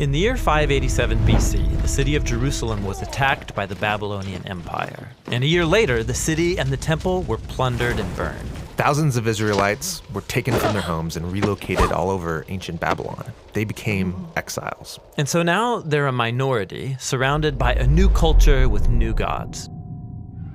In the year 587 BC, the city of Jerusalem was attacked by the Babylonian Empire. And a year later, the city and the temple were plundered and burned. Thousands of Israelites were taken from their homes and relocated all over ancient Babylon. They became exiles. And so now they're a minority, surrounded by a new culture with new gods.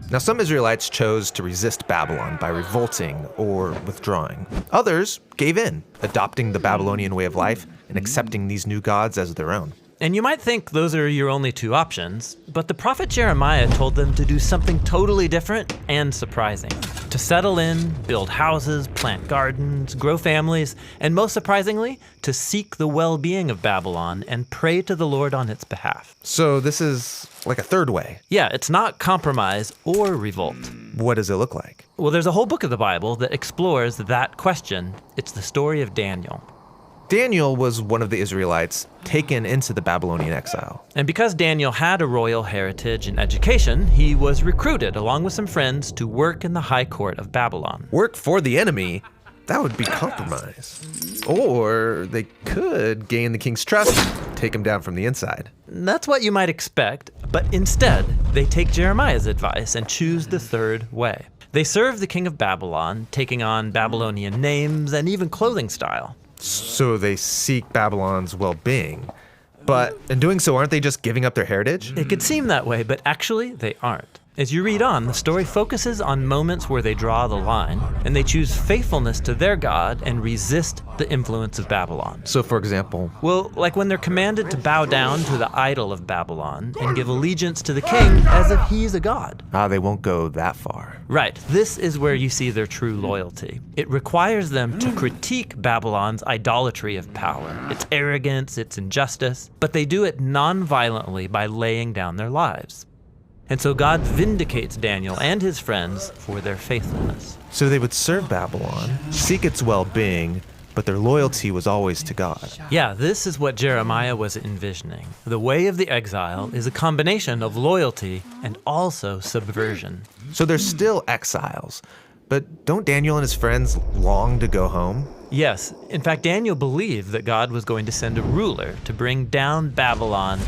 Now, some Israelites chose to resist Babylon by revolting or withdrawing. Others gave in, adopting the Babylonian way of life and accepting these new gods as their own. And you might think those are your only two options, but the prophet Jeremiah told them to do something totally different and surprising. To settle in, build houses, plant gardens, grow families, and most surprisingly, to seek the well-being of Babylon and pray to the Lord on its behalf. So this is like a third way. Yeah, it's not compromise or revolt. What does it look like? Well, there's a whole book of the Bible that explores that question. It's the story of Daniel. Daniel was one of the Israelites taken into the Babylonian exile. And because Daniel had a royal heritage and education, he was recruited along with some friends to work in the high court of Babylon. Work for the enemy? That would be compromise. Or they could gain the king's trust, take him down from the inside. That's what you might expect, but instead, they take Jeremiah's advice and choose the third way. They serve the king of Babylon, taking on Babylonian names and even clothing style. So they seek Babylon's well-being. But in doing so, aren't they just giving up their heritage? It could seem that way, but actually they aren't. As you read on, the story focuses on moments where they draw the line, and they choose faithfulness to their God and resist the influence of Babylon. So, for example? Well, like when they're commanded to bow down to the idol of Babylon and give allegiance to the king as if he's a god. They won't go that far. Right. This is where you see their true loyalty. It requires them to critique Babylon's idolatry of power, its arrogance, its injustice, but they do it non-violently by laying down their lives. And so God vindicates Daniel and his friends for their faithfulness. So they would serve Babylon, seek its well-being, but their loyalty was always to God. Yeah, this is what Jeremiah was envisioning. The way of the exile is a combination of loyalty and also subversion. So they're still exiles, but don't Daniel and his friends long to go home? Yes. In fact, Daniel believed that God was going to send a ruler to bring down Babylon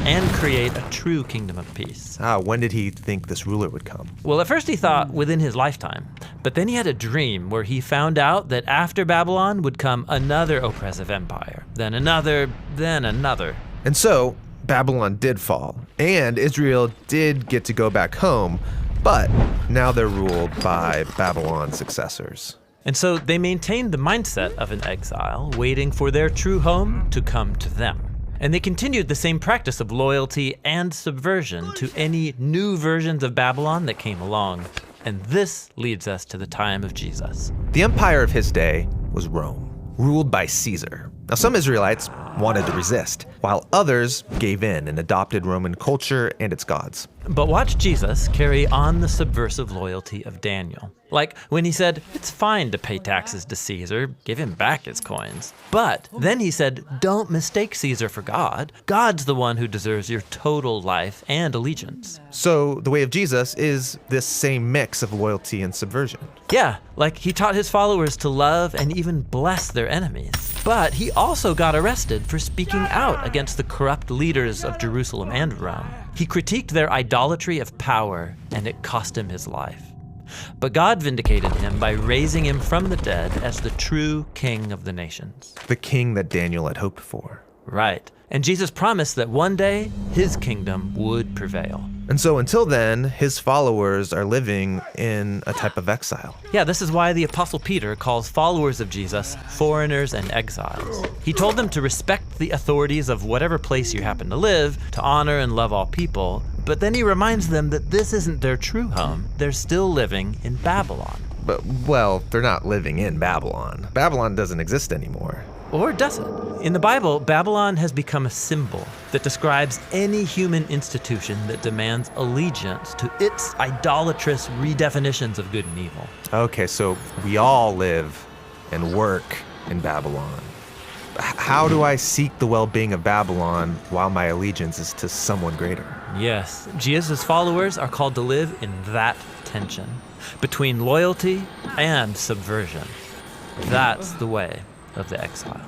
and create a true kingdom of peace. When did he think this ruler would come? Well, at first he thought within his lifetime, but then he had a dream where he found out that after Babylon would come another oppressive empire, then another, then another. And so Babylon did fall, and Israel did get to go back home, but now they're ruled by Babylon's successors. And so they maintained the mindset of an exile, waiting for their true home to come to them. And they continued the same practice of loyalty and subversion to any new versions of Babylon that came along. And this leads us to the time of Jesus. The empire of his day was Rome, ruled by Caesar. Now, some Israelites wanted to resist, while others gave in and adopted Roman culture and its gods. But watch Jesus carry on the subversive loyalty of Daniel. Like when he said, it's fine to pay taxes to Caesar, give him back his coins. But then he said, don't mistake Caesar for God. God's the one who deserves your total life and allegiance. So the way of Jesus is this same mix of loyalty and subversion. Yeah, like he taught his followers to love and even bless their enemies. But he also got arrested for speaking out against the corrupt leaders of Jerusalem and Rome. He critiqued their idolatry of power, and it cost him his life. But God vindicated him by raising him from the dead as the true king of the nations. The king that Daniel had hoped for. Right. And Jesus promised that one day his kingdom would prevail. And so until then, his followers are living in a type of exile. Yeah, this is why the Apostle Peter calls followers of Jesus foreigners and exiles. He told them to respect the authorities of whatever place you happen to live, to honor and love all people, but then he reminds them that this isn't their true home. They're still living in Babylon. But, well, they're not living in Babylon. Babylon doesn't exist anymore. Or does it? In the Bible, Babylon has become a symbol that describes any human institution that demands allegiance to its idolatrous redefinitions of good and evil. Okay, so we all live and work in Babylon. How do I seek the well-being of Babylon while my allegiance is to someone greater? Yes, Jesus' followers are called to live in that tension between loyalty and subversion. That's the way of the exile.